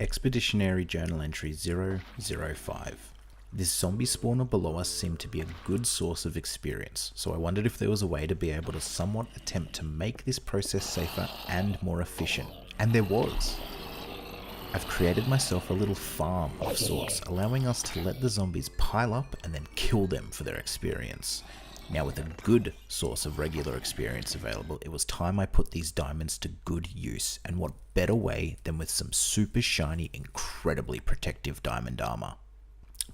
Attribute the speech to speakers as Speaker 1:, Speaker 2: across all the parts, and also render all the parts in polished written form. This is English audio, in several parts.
Speaker 1: Expeditionary Journal Entry 005. This zombie spawner below us seemed to be a good source of experience, so I wondered if there was a way to be able to somewhat attempt to make this process safer and more efficient. And there was. I've created myself a little farm of sorts, allowing us to let the zombies pile up and then kill them for their experience. Now, with a good source of regular experience available, it was time I put these diamonds to good use, and what better way than with some super shiny, incredibly protective diamond armor.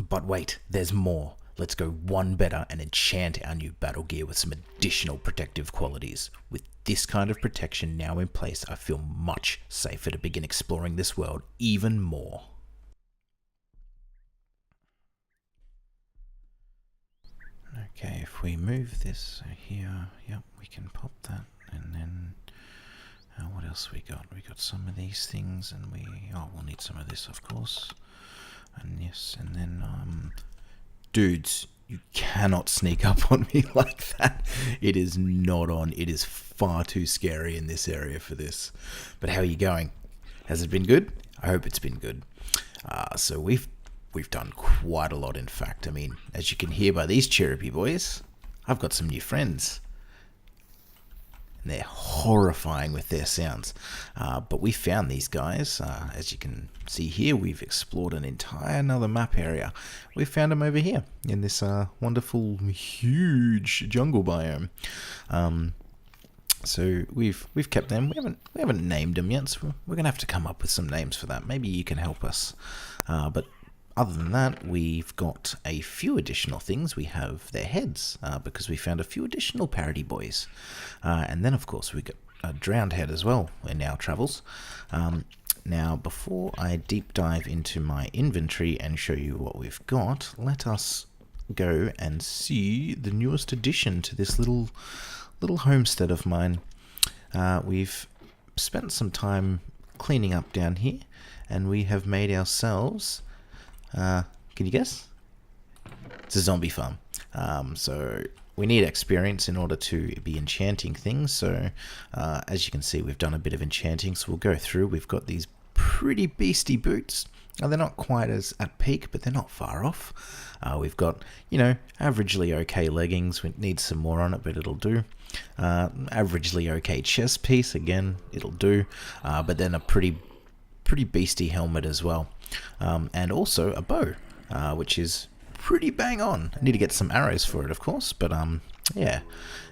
Speaker 1: But wait, there's more. Let's go one better and enchant our new battle gear with some additional protective qualities. With this kind of protection now in place, I feel much safer to begin exploring this world even more. Okay, if we move this here, yep, we can pop that, and then what else we got? We got some of these things, and we'll need some of this, of course, and yes, and then dudes, you cannot sneak up on me like that. It is not on. It is far too scary in this area for this. But how are you going? Has it been good? I hope it's been good. So we've done quite a lot, in fact. I mean, as you can hear by these chirrupy boys, I've got some new friends. And they're horrifying with their sounds. But we found these guys. As you can see here, we've explored an entire another map area. We found them over here in this wonderful, huge jungle biome. So we've kept them. We haven't named them yet, so we're gonna have to come up with some names for that. Maybe you can help us. But other than that, we've got a few additional things. We have their heads, because we found a few additional parody boys. And then, of course, we got a drowned head as well in our travels. Now, before I deep dive into my inventory and show you what we've got, let us go and see the newest addition to this little homestead of mine. We've spent some time cleaning up down here, and we have made ourselves... can you guess? It's a zombie farm. So we need experience in order to be enchanting things. So as you can see, we've done a bit of enchanting. So we'll go through. We've got these pretty beastie boots. Now, they're not quite as at peak, but they're not far off. We've got, averagely okay leggings. We need some more on it, but it'll do. Averagely okay chest piece. Again, it'll do. But then a pretty beastie helmet as well. And also a bow, which is pretty bang on. I need to get some arrows for it, of course, but yeah.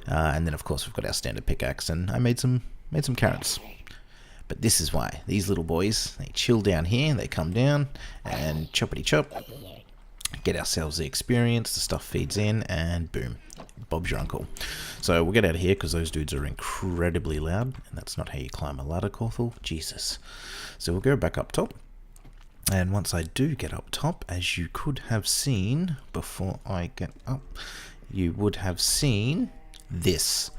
Speaker 1: And then, of course, we've got our standard pickaxe, and I made some carrots. But this is why these little boys, they chill down here, they come down and choppity chop, get ourselves the experience, the stuff feeds in, and boom, Bob's your uncle. So we'll get out of here because those dudes are incredibly loud, and that's not how you climb a ladder, Korthal. Jesus. So we'll go back up top. And once I do get up top, as you could have seen before I get up, you would have seen this.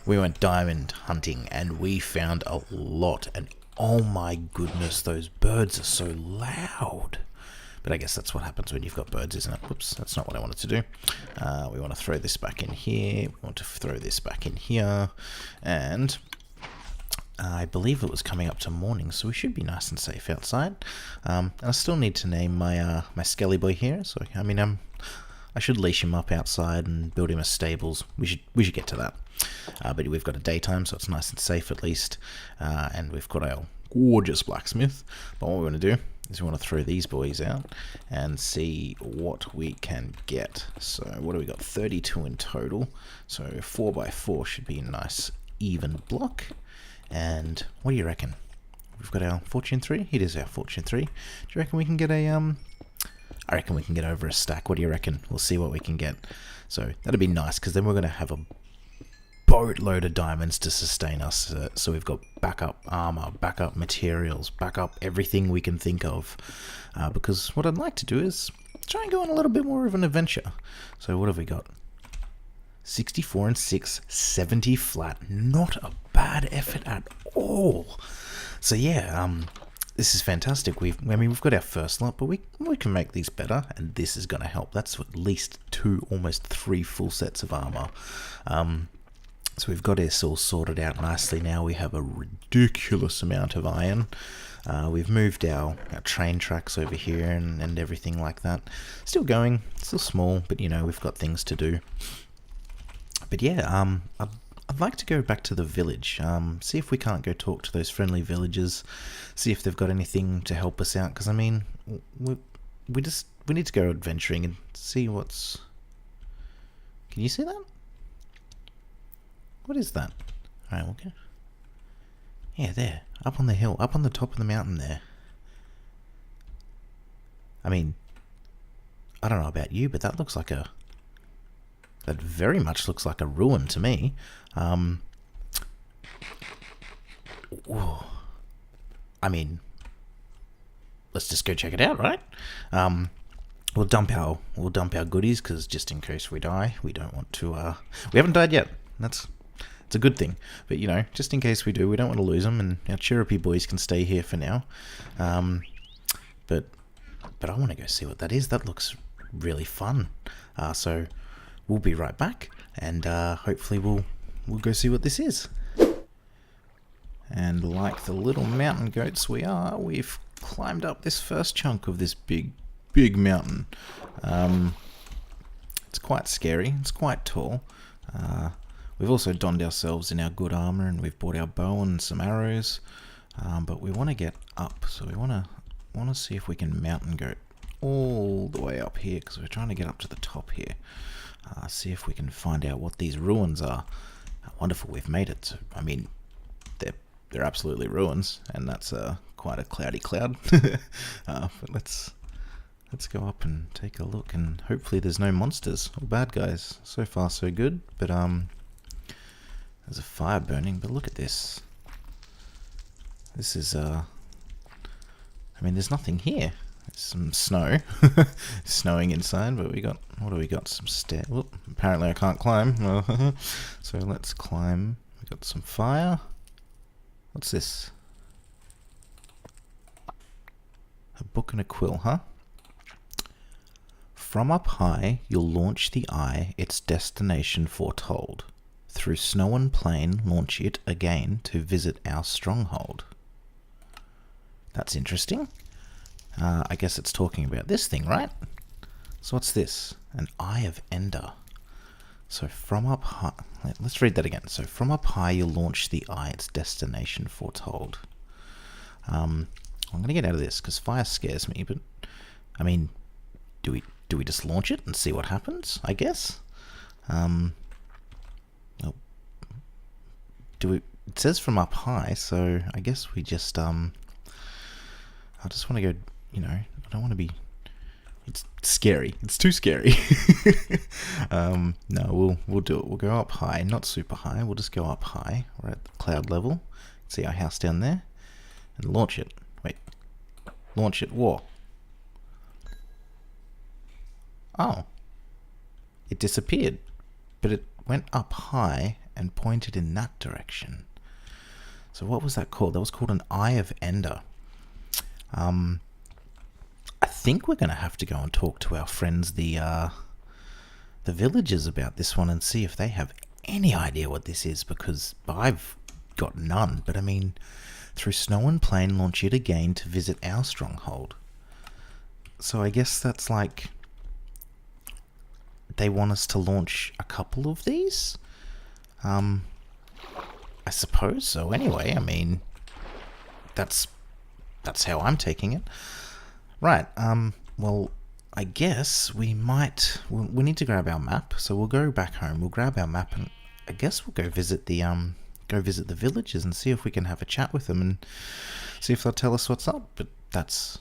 Speaker 1: We went diamond hunting and we found a lot. And oh my goodness, those birds are so loud. But I guess that's what happens when you've got birds, isn't it? Whoops, that's not what I wanted to do. We want to throw this back in here. We want to throw this back in here. And... I believe it was coming up to morning, so we should be nice and safe outside. And I still need to name my my skelly boy here. So I should leash him up outside and build him a stables. We should get to that. But we've got a daytime, so it's nice and safe at least. And we've got our gorgeous blacksmith. But what we want to do is we want to throw these boys out and see what we can get. So what do we got? 32 in total. So 4x4 should be a nice even block. And what do you reckon? We've got our fortune 3. It is our fortune 3. Do you reckon we can get a I reckon we can get over a stack. What do you reckon? We'll see what we can get. So that'd be nice, because then we're going to have a boatload of diamonds to sustain us. So we've got backup armor, backup materials, backup everything we can think of. Because what I'd like to do is try and go on a little bit more of an adventure. So what have we got? 64 and 6, 70 flat. Not a bad effort at all. So yeah, this is fantastic. We've got our first lot, but we can make these better, and this is going to help. That's at least 2, almost 3 full sets of armor. So we've got this all sorted out nicely now. We have a ridiculous amount of iron. We've moved our train tracks over here and everything like that. Still going, still small, but you know, we've got things to do. But yeah, I'd like to go back to the village, see if we can't go talk to those friendly villagers, see if they've got anything to help us out, because I mean, we need to go adventuring and see what's... Can you see that? What is that? Alright, we'll go. Yeah, there. Up on the hill. Up on the top of the mountain there. I mean, I don't know about you, but that looks like a... That very much looks like a ruin to me. Whoa. I mean, let's just go check it out, right? We'll dump our goodies, because just in case we die, we don't want to... We haven't died yet. It's a good thing, but you know, just in case we do, we don't want to lose them, and our Cherokee boys can stay here for now. But I want to go see what that is. That looks really fun. So we'll be right back, and hopefully we'll go see what this is. And like the little mountain goats we are, we've climbed up this first chunk of this big mountain. It's quite scary. It's quite tall. We've also donned ourselves in our good armour, and we've bought our bow and some arrows, but we want to get up, so we want to see if we can mountain goat all the way up here, because we're trying to get up to the top here. See if we can find out what these ruins are. Wonderful, we've made it. So, I mean, they're absolutely ruins, and that's quite a cloudy cloud. But let's go up and take a look, and hopefully there's no monsters or bad guys. So far so good, but there's a fire burning, but look at this. This is I mean, there's nothing here. There's some snow. Snowing inside, but what do we got? Some stairs. Whoop, apparently I can't climb. So let's climb. We got some fire. What's this? A book and a quill, huh? From up high, you'll launch the eye, its destination foretold. Through snow and plain, launch it again to visit our stronghold. That's interesting. I guess it's talking about this thing, right? So what's this? An eye of Ender. So from up high... Let's read that again. So from up high, you'll launch the eye, its destination foretold. I'm going to get out of this, because fire scares me, but... I mean, do we just launch it and see what happens, I guess? It says from up high, so I guess we just I just want to go, you know, I don't want to be... It's scary. It's too scary. No, we'll do it. We'll go up high, not super high. We'll just go up high. We're at the cloud level. See our house down there, and launch it. Wait, launch it. Whoa. Oh, it disappeared, but it went up high and pointed in that direction. So what was that called? That was called an Eye of Ender. I think we're going to have to go and talk to our friends, the villagers, about this one, and see if they have any idea what this is, because I've got none. But I mean, through snow and plain, launch it again to visit our stronghold. So I guess that's like... They want us to launch a couple of these? I suppose so. Anyway, I mean, that's how I'm taking it. Right, well, I guess we need to grab our map, so we'll go back home, we'll grab our map, and I guess we'll go visit the villagers and see if we can have a chat with them and see if they'll tell us what's up. But that's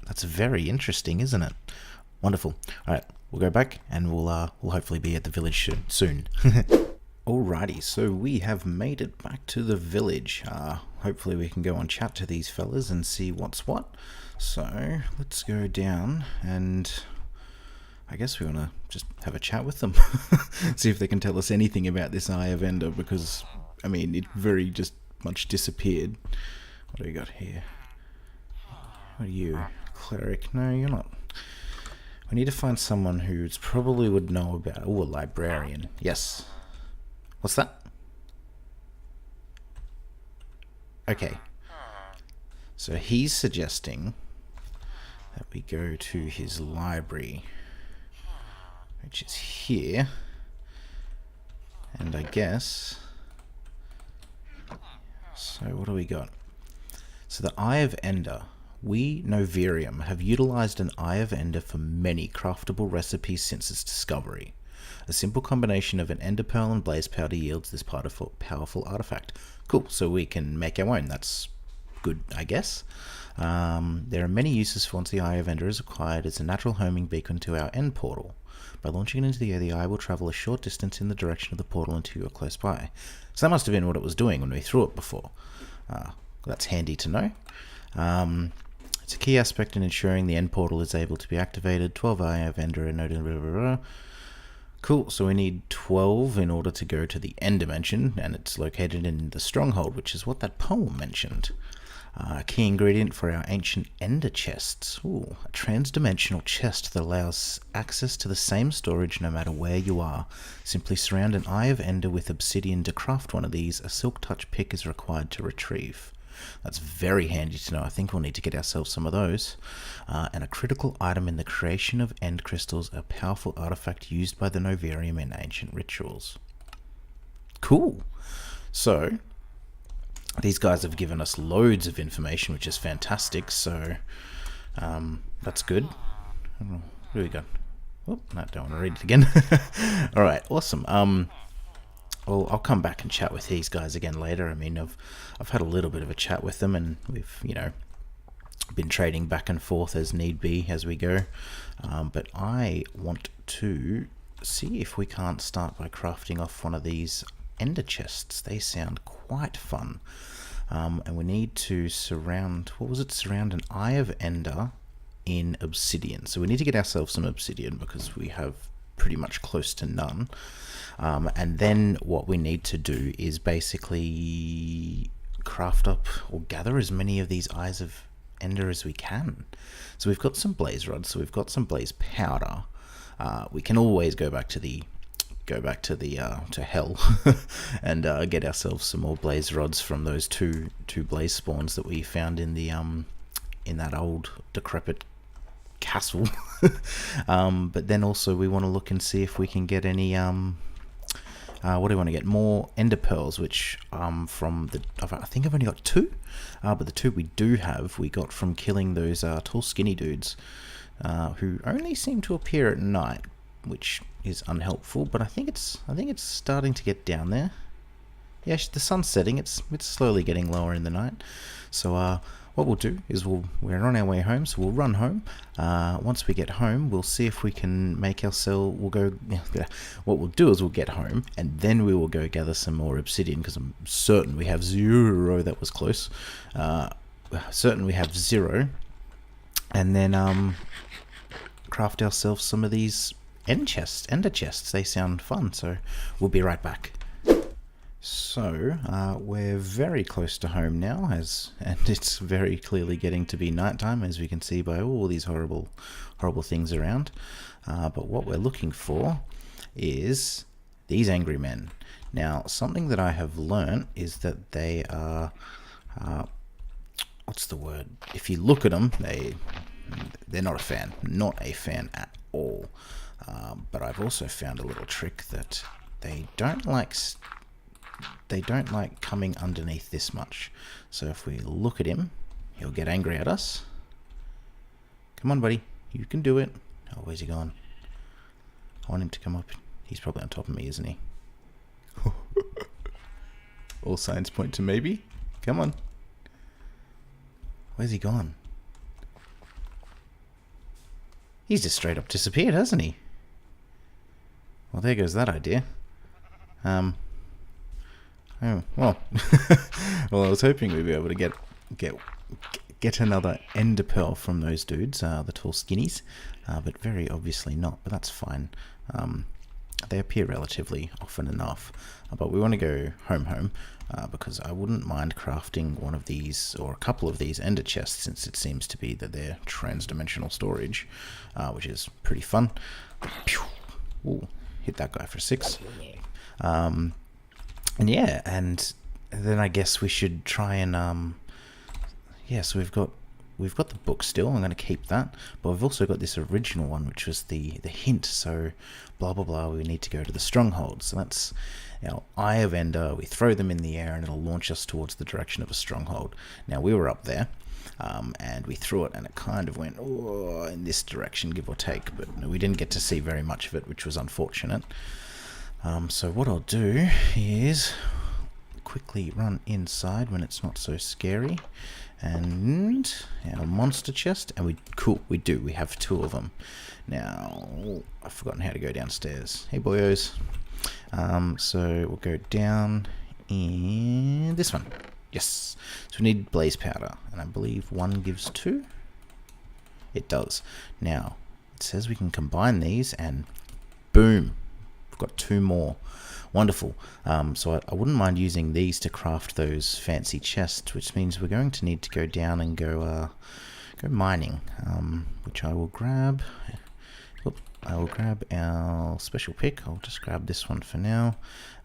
Speaker 1: very interesting, isn't it? Wonderful. Alright, we'll go back and we'll hopefully be at the village soon. Alrighty, so we have made it back to the village. Hopefully we can go and chat to these fellas and see what's what. So let's go down, and I guess we want to just have a chat with them. See if they can tell us anything about this Eye of Ender, because, I mean, it very just much disappeared. What do we got here? What are you? Cleric? No, you're not. We need to find someone who probably would know about... Oh, a librarian. Yes. What's that? Okay. So he's suggesting that we go to his library, which is here. And I guess... So what do we got? So the Eye of Ender. We, Novarium, have utilized an Eye of Ender for many craftable recipes since its discovery. A simple combination of an Ender Pearl and Blaze Powder yields this powerful artifact. Cool, so we can make our own. That's good, I guess. There are many uses for once the Eye of Ender is acquired. It's a natural homing beacon to our end portal. By launching it into the air, the eye will travel a short distance in the direction of the portal until you are close by. So that must have been what it was doing when we threw it before. That's handy to know. It's a key aspect in ensuring the end portal is able to be activated. 12 Eye of Ender and blah, blah, blah, blah. Cool, so we need 12 in order to go to the end dimension, and it's located in the Stronghold, which is what that poem mentioned. Key ingredient for our ancient Ender chests. Ooh, a trans-dimensional chest that allows access to the same storage no matter where you are. Simply surround an Eye of Ender with obsidian to craft one of these. A silk touch pick is required to retrieve. That's very handy to know. I think we'll need to get ourselves some of those. And a critical item in the creation of End Crystals, a powerful artifact used by the Novarium in ancient rituals. Cool. So, these guys have given us loads of information, which is fantastic. So, that's good. What do we got? Oh, no, don't want to read it again. Alright, awesome. Well, I'll come back and chat with these guys again later. I mean, I've had a little bit of a chat with them, and we've, you know, been trading back and forth as need be as we go. But I want to see if we can't start by crafting off one of these Ender chests. They sound quite fun. And we need to surround, what was it? Surround an Eye of Ender in obsidian. So we need to get ourselves some obsidian because we have pretty much close to none. And then what we need to do is basically craft up or gather as many of these Eyes of Ender as we can. So we've got some blaze rods, so we've got some blaze powder. We can always go back to to hell and get ourselves some more blaze rods from those two blaze spawns that we found in the in that old decrepit castle. But then also we want to look and see if we can get any what do we want to get? More ender pearls, which from the, I think I've only got 2, but the 2 we do have we got from killing those tall skinny dudes who only seem to appear at night, which is unhelpful. But I think it's starting to get down there. Yeah, the sun's setting. It's slowly getting lower in the night. So what we'll do is we're on our way home, so we'll run home. Once we get home, we'll see if we can make ourselves. What we'll do is we'll get home, and then we will go gather some more obsidian, because I'm certain we have 0. That was close. Certain we have 0, and then craft ourselves some of these ender chests. They sound fun. So we'll be right back. So we're very close to home now, and it's very clearly getting to be nighttime, as we can see by all these horrible things around. But what we're looking for is these angry men. Now, something that I have learnt is that they are what's the word? If you look at them, they're not a fan at all. But I've also found a little trick that they don't like coming underneath this much. So if we look at him, he'll get angry at us. Come on, buddy. You can do it. Oh, where's he gone? I want him to come up. He's probably on top of me, isn't he? All signs point to maybe. Come on. Where's he gone? He's just straight up disappeared, hasn't he? Well, there goes that idea. Oh, well. Well, I was hoping we'd be able to get another ender pearl from those dudes, the tall skinnies, but very obviously not, but that's fine. They appear relatively often enough, but we want to go home, because I wouldn't mind crafting one of these, or a couple of these ender chests, since it seems to be that they're trans-dimensional storage, which is pretty fun. Ooh, hit that guy for 6. And yeah, and then I guess we should try and yeah, so we've got the book still. I'm going to keep that, but we've also got this original one, which was the hint. So blah blah blah, we need to go to the Stronghold. So that's our Eye of Ender. We throw them in the air and it'll launch us towards the direction of a stronghold. Now we were up there and we threw it and it kind of went in this direction, give or take, but we didn't get to see very much of it, which was unfortunate. So what I'll do is quickly run inside when it's not so scary, and our monster chest, and we have 2 of them. Now I've forgotten how to go downstairs. Hey boyos. So we'll go down in this one. Yes, so we need blaze powder, and I believe 1 gives 2. It does. Now it says we can combine these, and boom, we've got 2 more. Wonderful. So I wouldn't mind using these to craft those fancy chests, which means we're going to need to go down and go mining, which I will grab. I will grab our special pick. I'll just grab this one for now.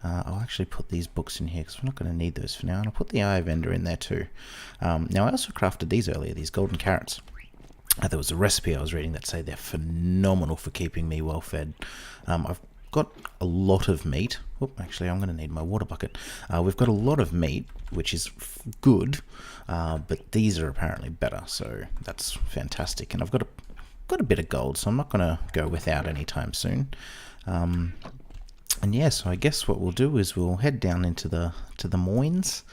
Speaker 1: I'll actually put these books in here because we're not going to need those for now. And I'll put the Eye of Ender in there too. Now I also crafted these earlier, these golden carrots. There was a recipe I was reading that said they're phenomenal for keeping me well fed. I've got a lot of meat. Actually, I'm going to need my water bucket. We've got a lot of meat, which is good, but these are apparently better, so that's fantastic. And I've got a bit of gold, so I'm not going to go without anytime soon. And yeah, so I guess what we'll do is we'll head down into the Maiyn,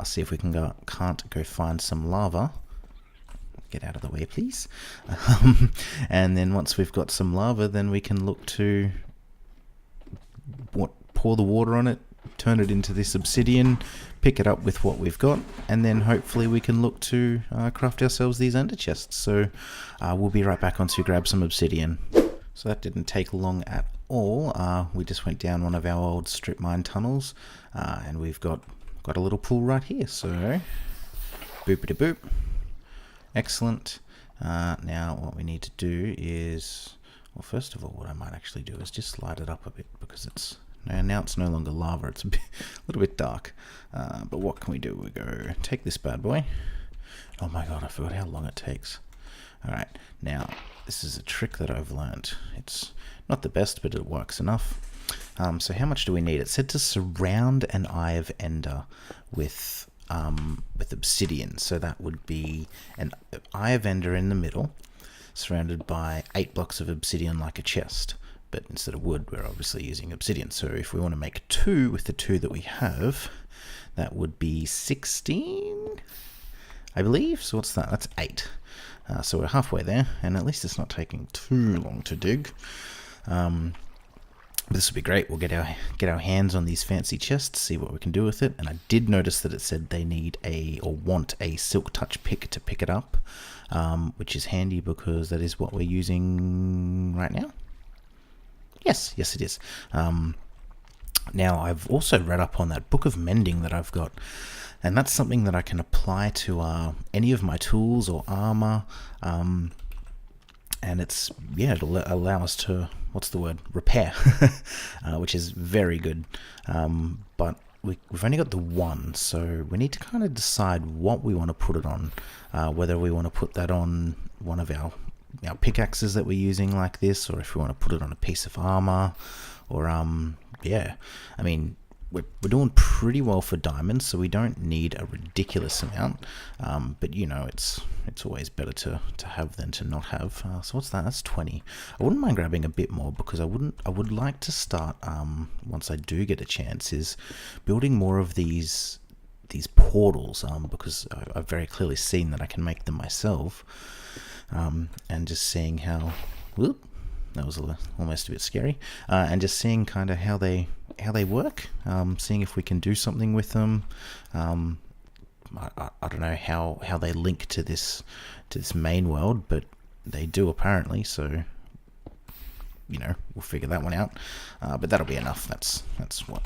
Speaker 1: see if we can't go find some lava. Get out of the way, please. And then once we've got some lava, then we can look to pour the water on it, turn it into this obsidian, pick it up with what we've got, and then hopefully we can look to craft ourselves these ender chests. So we'll be right back on to grab some obsidian. So that didn't take long at all. We just went down one of our old strip mine tunnels, and we've got a little pool right here. So boopity boop. Excellent. Now what we need to do is, well, first of all, what I might actually do is just light it up a bit, because now it's no longer lava, it's a little bit dark. But what can we do? We go take this bad boy. Oh my god, I forgot how long it takes. Alright, now this is a trick that I've learned. It's not the best, but it works enough. So how much do we need? It said to surround an Eye of Ender with obsidian. So that would be an Eye of Ender in the middle, surrounded by 8 blocks of obsidian like a chest. But instead of wood, we're obviously using obsidian. So if we want to make 2 with the 2 that we have, that would be 16, I believe. So what's that? That's 8. So we're halfway there, and at least it's not taking too long to dig. This will be great. We'll get our hands on these fancy chests, see what we can do with it. And I did notice that it said they need want a silk touch pick to pick it up, which is handy because that is what we're using right now. Yes, it is. Now, I've also read up on that book of mending that I've got, and that's something that I can apply to any of my tools or armor, and it'll allow us to, repair, which is very good. But we've only got the one, so we need to kind of decide what we want to put it on, whether we want to put that on one of our pickaxes that we're using like this, or if we want to put it on a piece of armor, or yeah, I mean, we're doing pretty well for diamonds, so we don't need a ridiculous amount, but you know, it's always better to have than to not have. So what's that? That's 20. I wouldn't mind grabbing a bit more, because I would like to start, once I do get a chance, is building more of these portals, because I've very clearly seen that I can make them myself. And just seeing how, whoop, that was almost a bit scary, and just seeing kind of how they work, seeing if we can do something with them. I don't know how they link to this main world, but they do apparently, so you know, we'll figure that one out. But that'll be enough. That's what,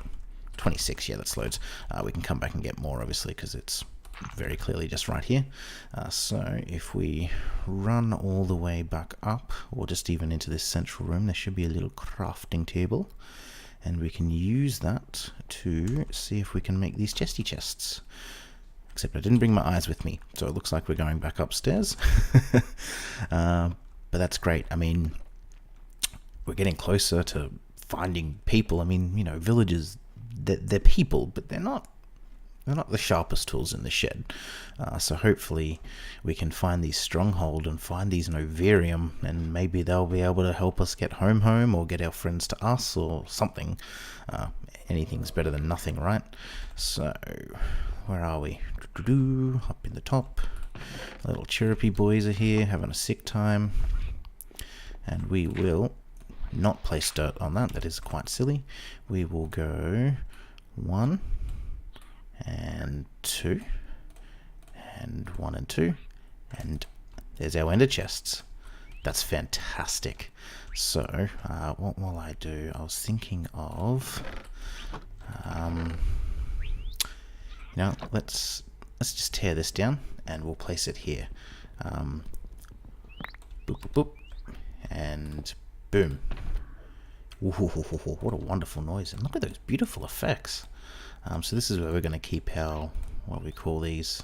Speaker 1: 26. Yeah, that's loads. We can come back and get more, obviously, because it's very clearly just right here. So if we run all the way back up, or just even into this central room, there should be a little crafting table, and we can use that to see if we can make these chesty chests. Except I didn't bring my eyes with me, so it looks like we're going back upstairs. But that's great. I mean, we're getting closer to finding people. I mean, you know, villagers, they're people, but they're not the sharpest tools in the shed. So hopefully we can find these Stronghold and find these Novarium, and maybe they'll be able to help us get home, or get our friends to us, or something. Anything's better than nothing, right? So where are we? Up in the top. Little chirrupy boys are here having a sick time, and we will not place dirt on that. That is quite silly. We will go 1 and 2 and 1 and 2, and there's our ender chests. That's fantastic. So what will I do? I was thinking of let's just tear this down and we'll place it here. Boop, boop, boop, and boom. Ooh, what a wonderful noise, and look at those beautiful effects. So this is where we're going to keep our, what we call these,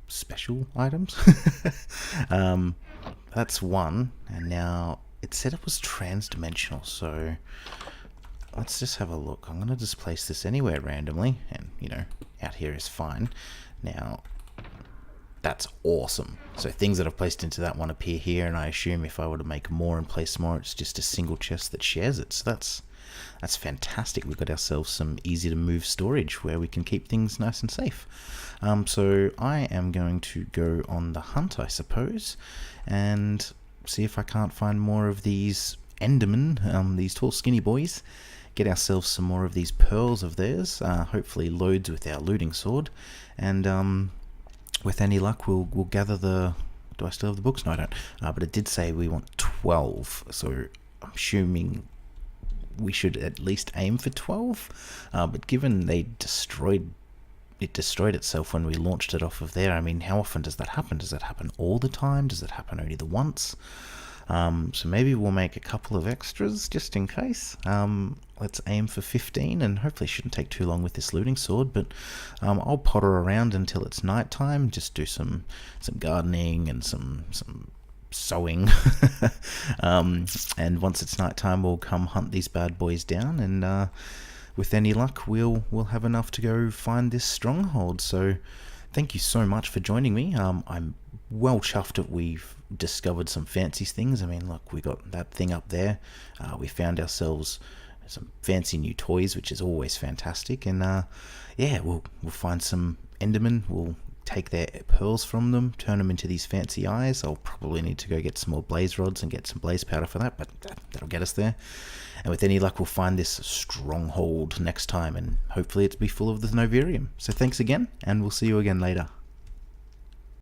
Speaker 1: special items. That's one, and now it said it was trans-dimensional, so let's just have a look. I'm going to just place this anywhere randomly, and you know, out here is fine. Now that's awesome. So things that I've placed into that one appear here, and I assume if I were to make more and place more, it's just a single chest that shares it. So that's fantastic. We've got ourselves some easy to move storage where we can keep things nice and safe. So I am going to go on the hunt, I suppose, and see if I can't find more of these Endermen, these tall skinny boys. Get ourselves some more of these pearls of theirs, hopefully loads with our looting sword, and with any luck we'll gather the... Do I still have the books? No, I don't. But it did say we want 12, so I'm assuming we should at least aim for 12. But given it destroyed itself when we launched it off of there, I mean, how often does that happen? Does that happen all the time? Does it happen only the once? So maybe we'll make a couple of extras just in case. Let's aim for 15, and hopefully it shouldn't take too long with this looting sword, but I'll potter around until it's night time, just do some gardening and some sewing. And once it's night time, we'll come hunt these bad boys down, and with any luck we'll have enough to go find this stronghold. So thank you so much for joining me. I'm well chuffed that we've discovered some fancy things. I mean, look, we got that thing up there. We found ourselves some fancy new toys, which is always fantastic. And yeah, we'll find some Endermen. We'll take their pearls from them, turn them into these fancy eyes. I'll probably need to go get some more blaze rods and get some blaze powder for that, but that'll get us there. And with any luck, we'll find this stronghold next time, and hopefully it'll be full of the Novarium. So thanks again, and we'll see you again later.